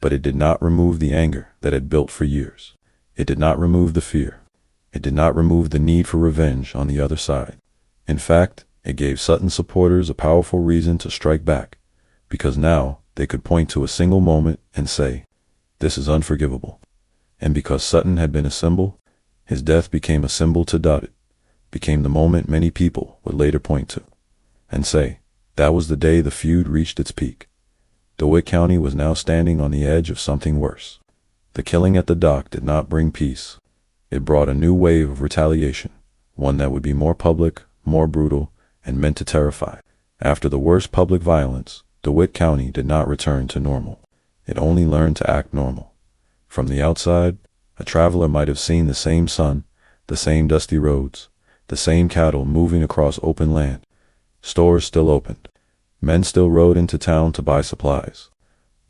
but it did not remove the anger that had built for years. It did not remove the fear. It did not remove the need for revenge on the other side. In fact, it gave Sutton supporters a powerful reason to strike back, because now they could point to a single moment and say, "This is unforgivable." And because Sutton had been a symbol, his death became a symbol to doubt it, became the moment many people would later point to and say, that was the day the feud reached its peak. DeWitt County was now standing on the edge of something worse. The killing at the dock did not bring peace. It brought a new wave of retaliation, one that would be more public, more brutal, and meant to terrify. After the worst public violence, DeWitt County did not return to normal. It only learned to act normal. From the outside, a traveler might have seen the same sun, the same dusty roads, the same cattle moving across open land. Stores still opened. Men still rode into town to buy supplies.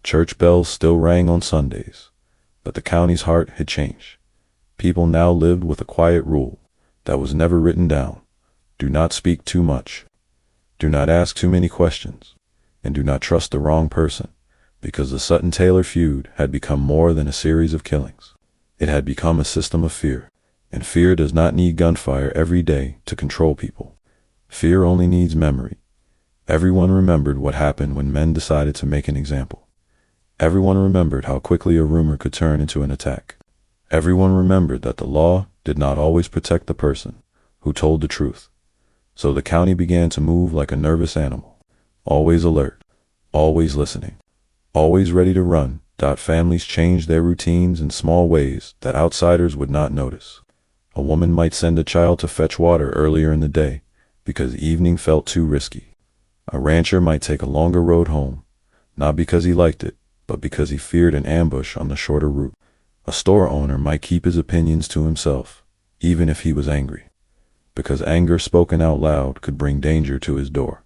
Church bells still rang on Sundays. But the county's heart had changed. People now lived with a quiet rule that was never written down. Do not speak too much. Do not ask too many questions. And do not trust the wrong person, because the Sutton-Taylor feud had become more than a series of killings. It had become a system of fear. And fear does not need gunfire every day to control people. Fear only needs memory. Everyone remembered what happened when men decided to make an example. Everyone remembered how quickly a rumor could turn into an attack. Everyone remembered that the law did not always protect the person who told the truth. So the county began to move like a nervous animal, always alert, always listening, always ready to run. Families changed their routines in small ways that outsiders would not notice. A woman might send a child to fetch water earlier in the day because evening felt too risky. A rancher might take a longer road home, not because he liked it, but because he feared an ambush on the shorter route. A store owner might keep his opinions to himself, even if he was angry, because anger spoken out loud could bring danger to his door.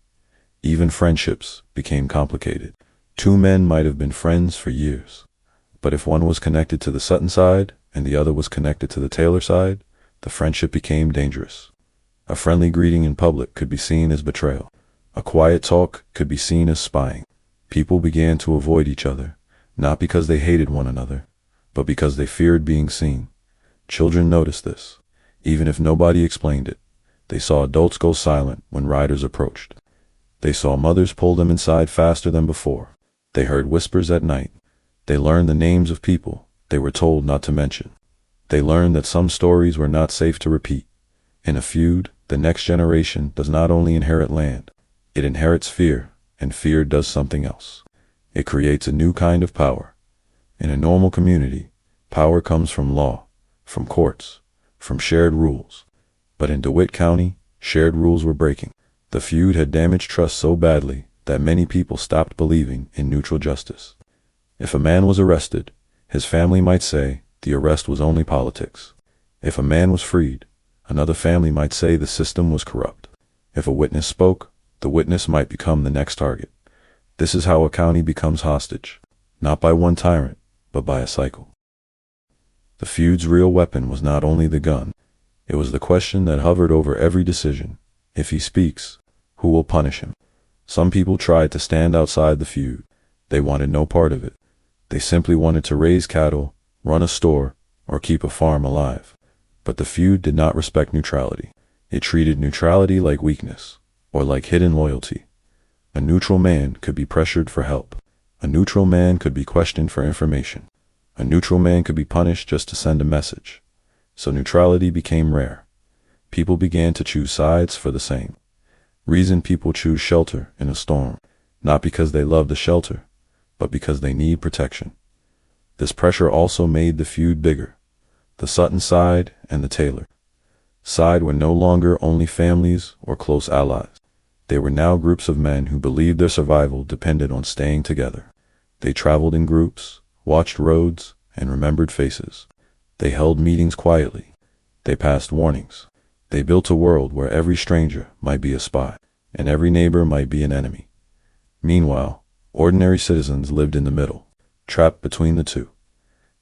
Even friendships became complicated. Two men might have been friends for years, but if one was connected to the Sutton side and the other was connected to the Taylor side, the friendship became dangerous. A friendly greeting in public could be seen as betrayal. A quiet talk could be seen as spying. People began to avoid each other, not because they hated one another, but because they feared being seen. Children noticed this, even if nobody explained it. They saw adults go silent when riders approached. They saw mothers pull them inside faster than before. They heard whispers at night. They learned the names of people they were told not to mention. They learned that some stories were not safe to repeat. In a feud, the next generation does not only inherit land, it inherits fear, and fear does something else. It creates a new kind of power. In a normal community, power comes from law, from courts, from shared rules. But in DeWitt County, shared rules were breaking. The feud had damaged trust so badly that many people stopped believing in neutral justice. If a man was arrested, his family might say the arrest was only politics. If a man was freed, another family might say the system was corrupt. If a witness spoke, the witness might become the next target. This is how a county becomes hostage, not by one tyrant, but by a cycle. The feud's real weapon was not only the gun, it was the question that hovered over every decision. If he speaks, who will punish him? Some people tried to stand outside the feud. They wanted no part of it. They simply wanted to raise cattle, run a store, or keep a farm alive. But the feud did not respect neutrality. It treated neutrality like weakness, or like hidden loyalty. A neutral man could be pressured for help. A neutral man could be questioned for information. A neutral man could be punished just to send a message. So neutrality became rare. People began to choose sides for the same reason people choose shelter in a storm, not because they love the shelter, but because they need protection. This pressure also made the feud bigger. The Sutton side and the Taylor side were no longer only families or close allies. They were now groups of men who believed their survival depended on staying together. They traveled in groups, watched roads, and remembered faces. They held meetings quietly. They passed warnings. They built a world where every stranger might be a spy, and every neighbor might be an enemy. Meanwhile, ordinary citizens lived in the middle, trapped between the two.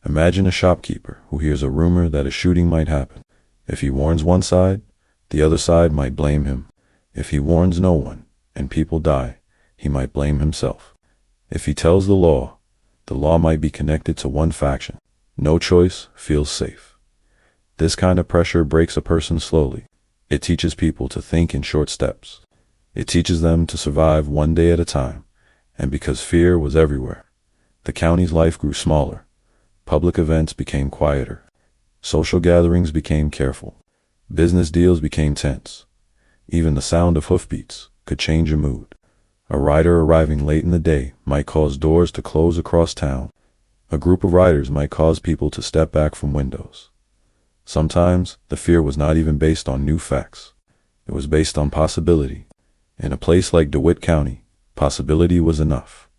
Imagine a shopkeeper who hears a rumor that a shooting might happen. If he warns one side, the other side might blame him. If he warns no one, and people die, he might blame himself. If he tells the law might be connected to one faction. No choice feels safe. This kind of pressure breaks a person slowly. It teaches people to think in short steps. It teaches them to survive one day at a time. And because fear was everywhere, the county's life grew smaller. Public events became quieter. Social gatherings became careful. Business deals became tense. Even the sound of hoofbeats could change a mood. A rider arriving late in the day might cause doors to close across town. A group of riders might cause people to step back from windows. Sometimes, the fear was not even based on new facts. It was based on possibility. In a place like DeWitt County, possibility was enough.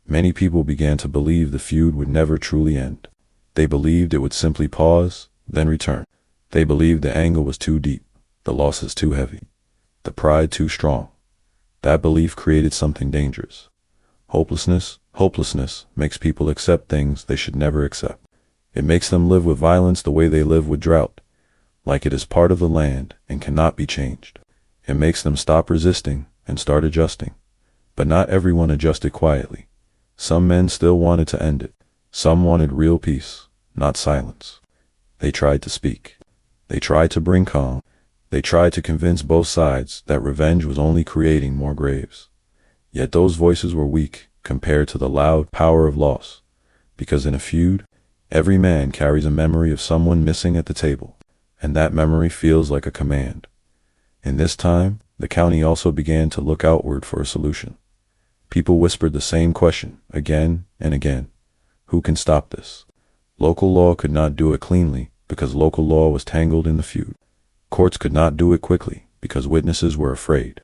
Many people began to believe the feud would never truly end. They believed it would simply pause, then return. They believed the anger was too deep, the losses too heavy, the pride too strong. That belief created something dangerous. Hopelessness makes people accept things they should never accept. It makes them live with violence the way they live with drought, like it is part of the land and cannot be changed. It makes them stop resisting and start adjusting. But not everyone adjusted quietly. Some men still wanted to end it. Some wanted real peace, not silence. They tried to speak. They tried to bring calm. They tried to convince both sides that revenge was only creating more graves. Yet those voices were weak compared to the loud power of loss. Because in a feud, every man carries a memory of someone missing at the table, and that memory feels like a command. In this time, the county also began to look outward for a solution. People whispered the same question again and again. Who can stop this? Local law could not do it cleanly because local law was tangled in the feud. Courts could not do it quickly because witnesses were afraid.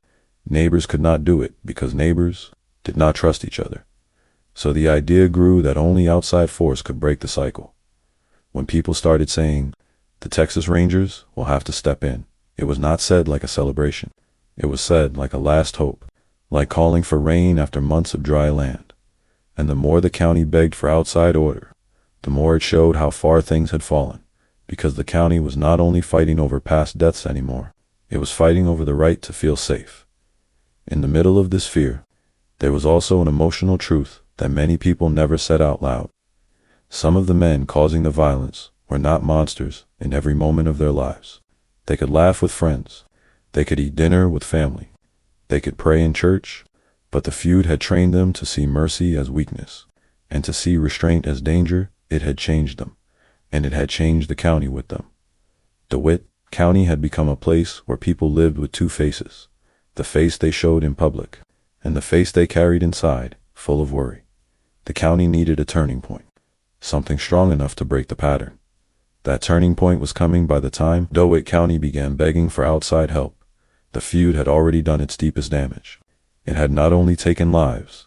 Neighbors could not do it because neighbors did not trust each other. So the idea grew that only outside force could break the cycle. When people started saying, the Texas Rangers will have to step in, it was not said like a celebration. It was said like a last hope, like calling for rain after months of dry land. And the more the county begged for outside order, the more it showed how far things had fallen, because the county was not only fighting over past deaths anymore, it was fighting over the right to feel safe. In the middle of this fear, there was also an emotional truth that many people never said out loud. Some of the men causing the violence were not monsters in every moment of their lives. They could laugh with friends. They could eat dinner with family. They could pray in church, but the feud had trained them to see mercy as weakness, and to see restraint as danger. It had changed them, and it had changed the county with them. DeWitt County had become a place where people lived with two faces, the face they showed in public, and the face they carried inside, full of worry. The county needed a turning point, something strong enough to break the pattern. That turning point was coming by the time DeWitt County began begging for outside help. The feud had already done its deepest damage. It had not only taken lives,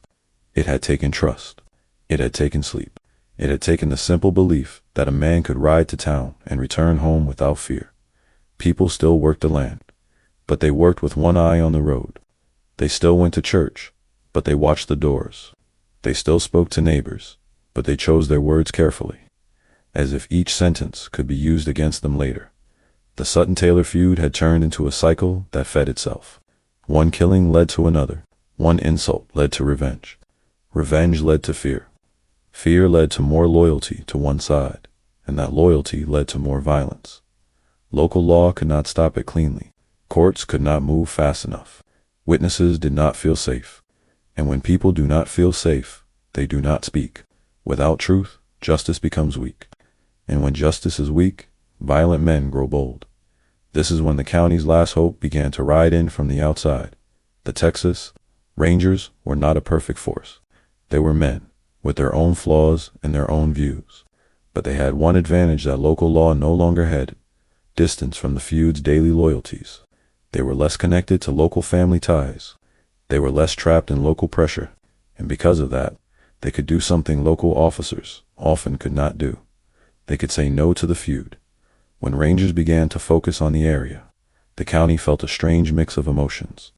it had taken trust. It had taken sleep. It had taken the simple belief that a man could ride to town and return home without fear. People still worked the land, but they worked with one eye on the road. They still went to church, but they watched the doors. They still spoke to neighbors, but they chose their words carefully, as if each sentence could be used against them later. The Sutton-Taylor feud had turned into a cycle that fed itself. One killing led to another. One insult led to revenge. Revenge led to fear. Fear led to more loyalty to one side, and that loyalty led to more violence. Local law could not stop it cleanly. Courts could not move fast enough. Witnesses did not feel safe. And when people do not feel safe, they do not speak. Without truth, justice becomes weak. And when justice is weak, violent men grow bold. This is when the county's last hope began to ride in from the outside. The Texas Rangers were not a perfect force. They were men, with their own flaws and their own views. But they had one advantage that local law no longer had: distance from the feud's daily loyalties. They were less connected to local family ties. They were less trapped in local pressure, and because of that, they could do something local officers often could not do. They could say no to the feud. When rangers began to focus on the area, the county felt a strange mix of emotions.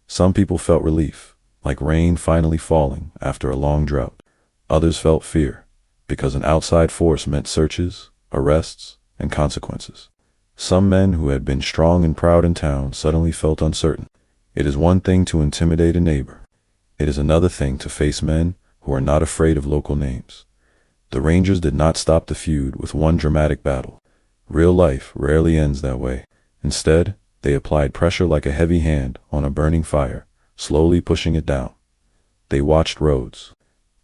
Some people felt relief, like rain finally falling after a long drought. Others felt fear, because an outside force meant searches, arrests, and consequences. Some men who had been strong and proud in town suddenly felt uncertain. It is one thing to intimidate a neighbor. It is another thing to face men who are not afraid of local names. The Rangers did not stop the feud with one dramatic battle. Real life rarely ends that way. Instead, they applied pressure like a heavy hand on a burning fire, slowly pushing it down. They watched roads.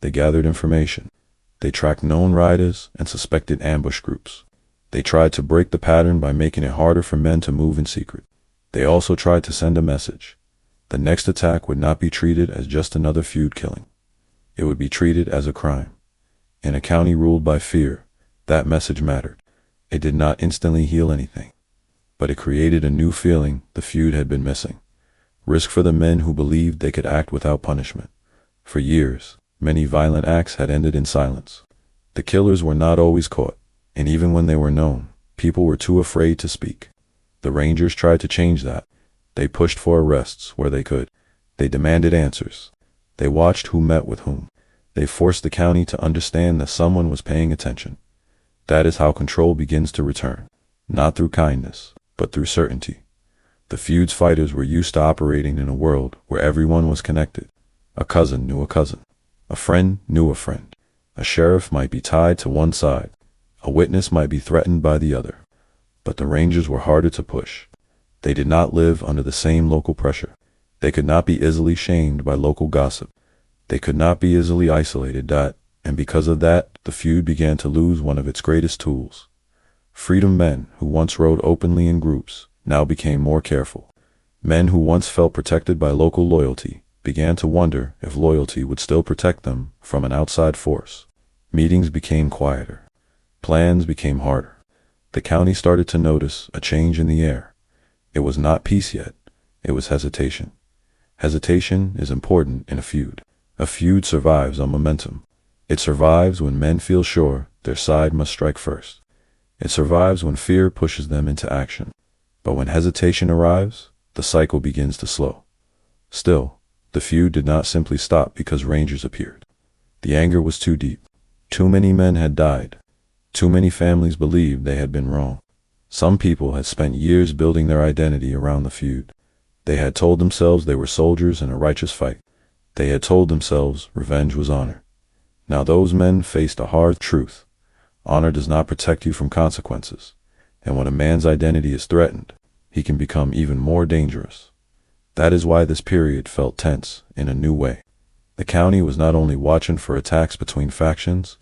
They gathered information. They tracked known riders and suspected ambush groups. They tried to break the pattern by making it harder for men to move in secret. They also tried to send a message. The next attack would not be treated as just another feud killing. It would be treated as a crime. In a county ruled by fear, that message mattered. It did not instantly heal anything, but it created a new feeling the feud had been missing. Risk for the men who believed they could act without punishment. For years, many violent acts had ended in silence. The killers were not always caught, and even when they were known, people were too afraid to speak. The Rangers tried to change that. They pushed for arrests where they could. They demanded answers. They watched who met with whom. They forced the county to understand that someone was paying attention. That is how control begins to return. Not through kindness, but through certainty. The feud's fighters were used to operating in a world where everyone was connected. A cousin knew a cousin. A friend knew a friend. A sheriff might be tied to one side. A witness might be threatened by the other. But the Rangers were harder to push. They did not live under the same local pressure. They could not be easily shamed by local gossip. They could not be easily isolated. And because of that, the feud began to lose one of its greatest tools. Freedom men who once rode openly in groups now became more careful. Men who once felt protected by local loyalty began to wonder if loyalty would still protect them from an outside force. Meetings became quieter. Plans became harder. The county started to notice a change in the air. It was not peace yet. It was hesitation. Hesitation is important in a feud. A feud survives on momentum. It survives when men feel sure their side must strike first. It survives when fear pushes them into action. But when hesitation arrives, the cycle begins to slow. Still, the feud did not simply stop because Rangers appeared. The anger was too deep. Too many men had died. Too many families believed they had been wrong. Some people had spent years building their identity around the feud. They had told themselves they were soldiers in a righteous fight. They had told themselves revenge was honor. Now those men faced a hard truth. Honor does not protect you from consequences. And when a man's identity is threatened, he can become even more dangerous. That is why this period felt tense in a new way. The county was not only watching for attacks between factions,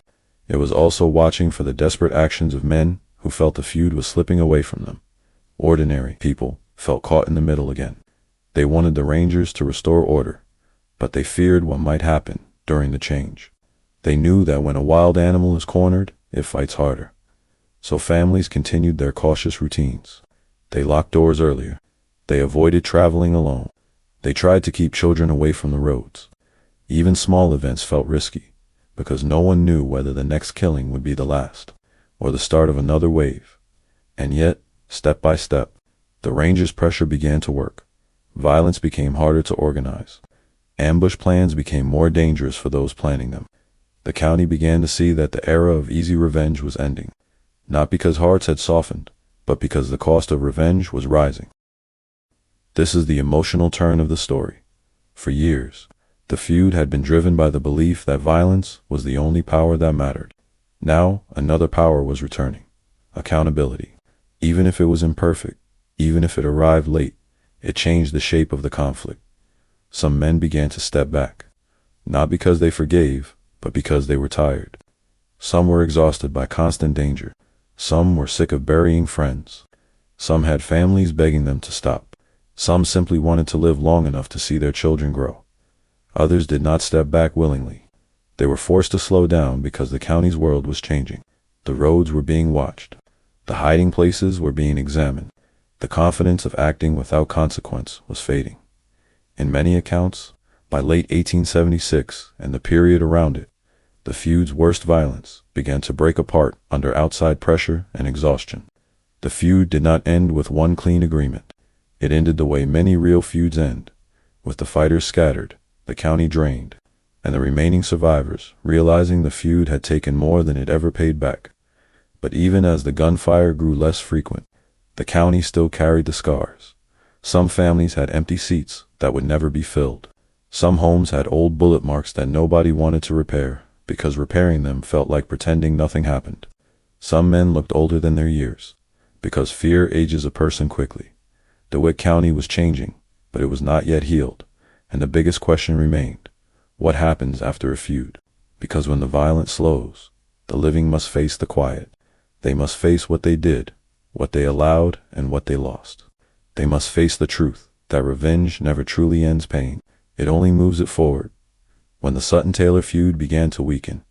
it was also watching for the desperate actions of men who felt the feud was slipping away from them. Ordinary people felt caught in the middle again. They wanted the Rangers to restore order, but they feared what might happen during the change. They knew that when a wild animal is cornered, it fights harder. So families continued their cautious routines. They locked doors earlier. They avoided traveling alone. They tried to keep children away from the roads. Even small events felt risky, because no one knew whether the next killing would be the last, or the start of another wave. And yet, step by step, the Rangers' pressure began to work. Violence became harder to organize. Ambush plans became more dangerous for those planning them. The county began to see that the era of easy revenge was ending, not because hearts had softened, but because the cost of revenge was rising. This is the emotional turn of the story. For years, the feud had been driven by the belief that violence was the only power that mattered. Now, another power was returning: accountability. Even if it was imperfect, even if it arrived late, it changed the shape of the conflict. Some men began to step back, not because they forgave, but because they were tired. Some were exhausted by constant danger. Some were sick of burying friends. Some had families begging them to stop. Some simply wanted to live long enough to see their children grow. Others did not step back willingly. They were forced to slow down because the county's world was changing. The roads were being watched. The hiding places were being examined. The confidence of acting without consequence was fading. In many accounts, by late 1876 and the period around it, the feud's worst violence began to break apart under outside pressure and exhaustion. The feud did not end with one clean agreement. It ended the way many real feuds end, with the fighters scattered, the county drained, and the remaining survivors realizing the feud had taken more than it ever paid back. But even as the gunfire grew less frequent, the county still carried the scars. Some families had empty seats that would never be filled. Some homes had old bullet marks that nobody wanted to repair, because repairing them felt like pretending nothing happened. Some men looked older than their years, because fear ages a person quickly. DeWitt County was changing, but it was not yet healed, and the biggest question remained: what happens after a feud? Because when the violence slows, the living must face the quiet. They must face what they did, what they allowed, and what they lost. They must face the truth that revenge never truly ends pain. It only moves it forward. When the Sutton-Taylor feud began to weaken,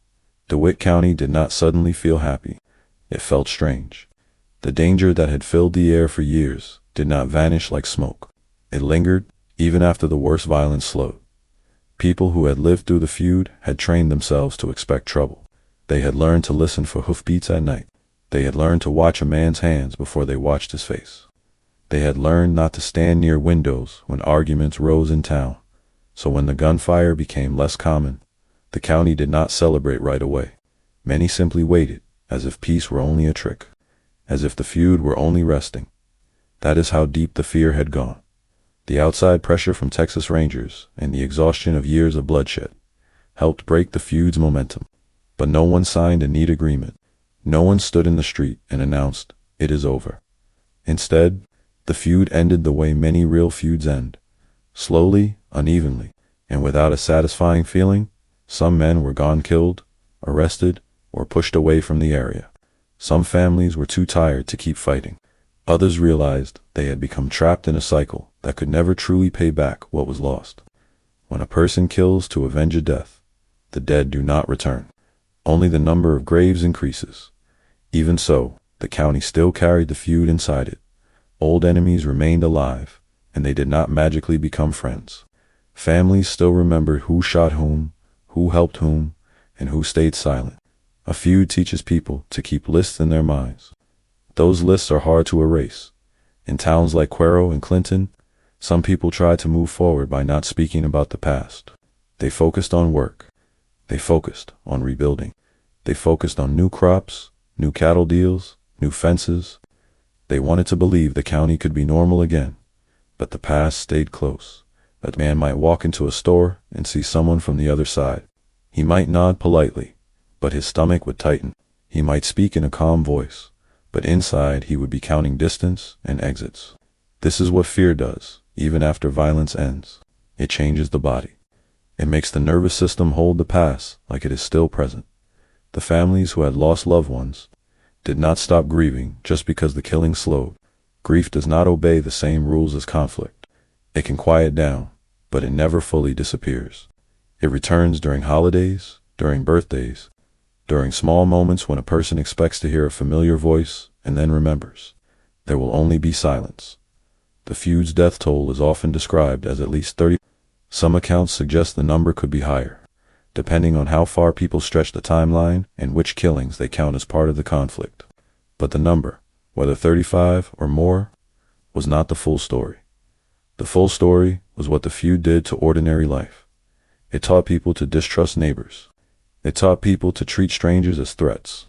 DeWitt County did not suddenly feel happy. It felt strange. The danger that had filled the air for years did not vanish like smoke. It lingered, even after the worst violence slowed. People who had lived through the feud had trained themselves to expect trouble. They had learned to listen for hoofbeats at night. They had learned to watch a man's hands before they watched his face. They had learned not to stand near windows when arguments rose in town. So when the gunfire became less common, the county did not celebrate right away. Many simply waited, as if peace were only a trick, as if the feud were only resting. That is how deep the fear had gone. The outside pressure from Texas Rangers and the exhaustion of years of bloodshed helped break the feud's momentum. But no one signed a neat agreement. No one stood in the street and announced, "It is over." Instead, the feud ended the way many real feuds end. Slowly, unevenly, and without a satisfying feeling. Some men were gone killed, arrested, or pushed away from the area. Some families were too tired to keep fighting. Others realized they had become trapped in a cycle that could never truly pay back what was lost. When a person kills to avenge a death, the dead do not return. Only the number of graves increases. Even so, the county still carried the feud inside it. Old enemies remained alive, and they did not magically become friends. Families still remembered who shot whom, who helped whom, and who stayed silent. A feud teaches people to keep lists in their minds. Those lists are hard to erase. In towns like Cuero and Clinton, some people tried to move forward by not speaking about the past. They focused on work. They focused on rebuilding. They focused on new crops, new cattle deals, new fences. They wanted to believe the county could be normal again. But the past stayed close. A man might walk into a store and see someone from the other side. He might nod politely, but his stomach would tighten. He might speak in a calm voice, but inside he would be counting distance and exits. This is what fear does, even after violence ends. It changes the body. It makes the nervous system hold the past like it is still present. The families who had lost loved ones did not stop grieving just because the killing slowed. Grief does not obey the same rules as conflict. It can quiet down, but it never fully disappears. It returns during holidays, during birthdays, during small moments when a person expects to hear a familiar voice and then remembers. There will only be silence. The feud's death toll is often described as at least 30. Some accounts suggest the number could be higher, depending on how far people stretch the timeline and which killings they count as part of the conflict. But the number, whether 35 or more, was not the full story. The full story was what the feud did to ordinary life. It taught people to distrust neighbors. It taught people to treat strangers as threats.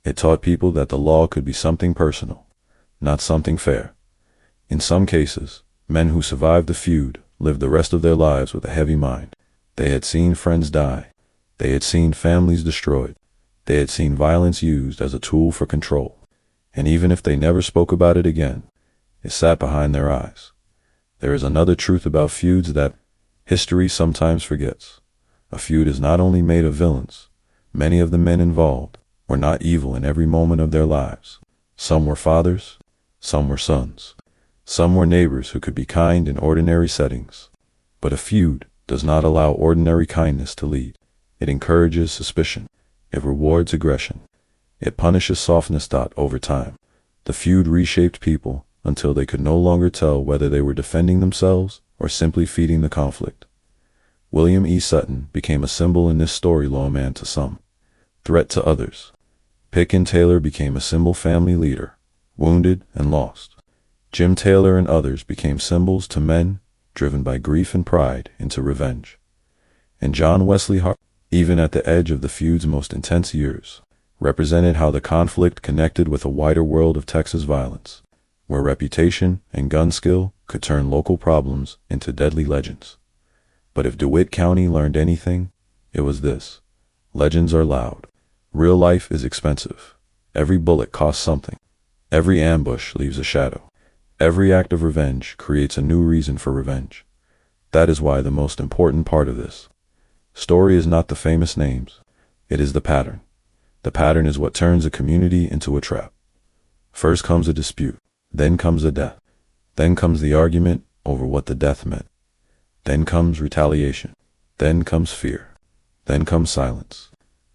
It taught people that the law could be something personal, not something fair. In some cases, men who survived the feud lived the rest of their lives with a heavy mind. They had seen friends die. They had seen families destroyed. They had seen violence used as a tool for control. And even if they never spoke about it again, it sat behind their eyes. There is another truth about feuds that history sometimes forgets. A feud is not only made of villains. Many of the men involved were not evil in every moment of their lives. Some were fathers. Some were sons. Some were neighbors who could be kind in ordinary settings. But a feud does not allow ordinary kindness to lead. It encourages suspicion. It rewards aggression. It punishes softness. Over time, the feud reshaped people until they could no longer tell whether they were defending themselves or simply feeding the conflict. William E. Sutton became a symbol in this story, lawman to some, threat to others. Pick and Taylor became a symbol, family leader, wounded and lost. Jim Taylor and others became symbols to men driven by grief and pride into revenge. And John Wesley Hardin, even at the edge of the feud's most intense years, represented how the conflict connected with a wider world of Texas violence, where reputation and gun skill could turn local problems into deadly legends. But if DeWitt County learned anything, it was this: legends are loud. Real life is expensive. Every bullet costs something. Every ambush leaves a shadow. Every act of revenge creates a new reason for revenge. That is why the most important part of this story is not the famous names. It is the pattern. The pattern is what turns a community into a trap. First comes a dispute. Then comes a death. Then comes the argument over what the death meant. Then comes retaliation. Then comes fear. Then comes silence.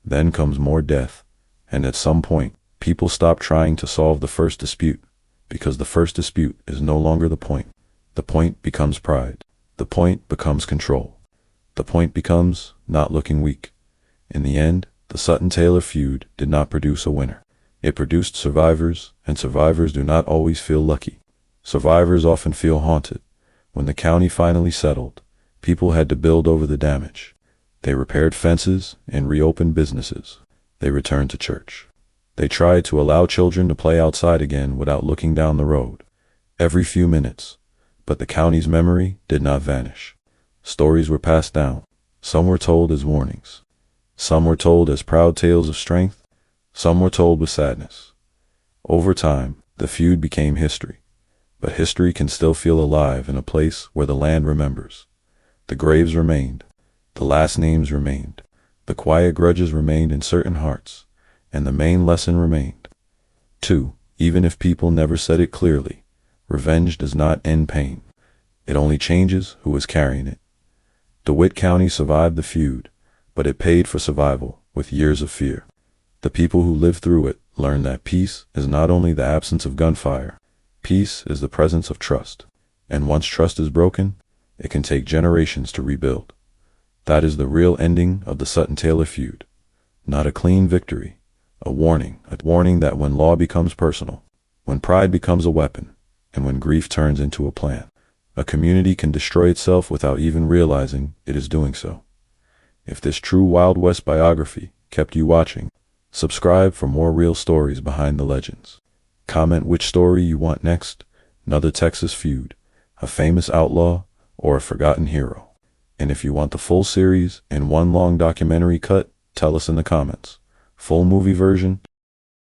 Then comes more death. And at some point, people stop trying to solve the first dispute, because the first dispute is no longer the point. The point becomes pride. The point becomes control. The point becomes not looking weak. In the end, the Sutton-Taylor feud did not produce a winner. It produced survivors, and survivors do not always feel lucky. Survivors often feel haunted. When the county finally settled, people had to build over the damage. They repaired fences and reopened businesses. They returned to church. They tried to allow children to play outside again without looking down the road, every few minutes. But the county's memory did not vanish. Stories were passed down. Some were told as warnings. Some were told as proud tales of strength. Some were told with sadness. Over time, the feud became history. But history can still feel alive in a place where the land remembers. The graves remained. The last names remained. The quiet grudges remained in certain hearts. And the main lesson remained. 2. Even if people never said it clearly, revenge does not end pain. It only changes who is carrying it. DeWitt County survived the feud, but it paid for survival with years of fear. The people who lived through it learned that peace is not only the absence of gunfire. Peace is the presence of trust. And once trust is broken, it can take generations to rebuild. That is the real ending of the Sutton-Taylor feud. Not a clean victory. A warning that when law becomes personal, when pride becomes a weapon, and when grief turns into a plan, a community can destroy itself without even realizing it is doing so. If this true Wild West biography kept you watching, subscribe for more real stories behind the legends. Comment which story you want next: another Texas feud, a famous outlaw, or a forgotten hero. And if you want the full series in one long documentary cut, tell us in the comments. Full movie version,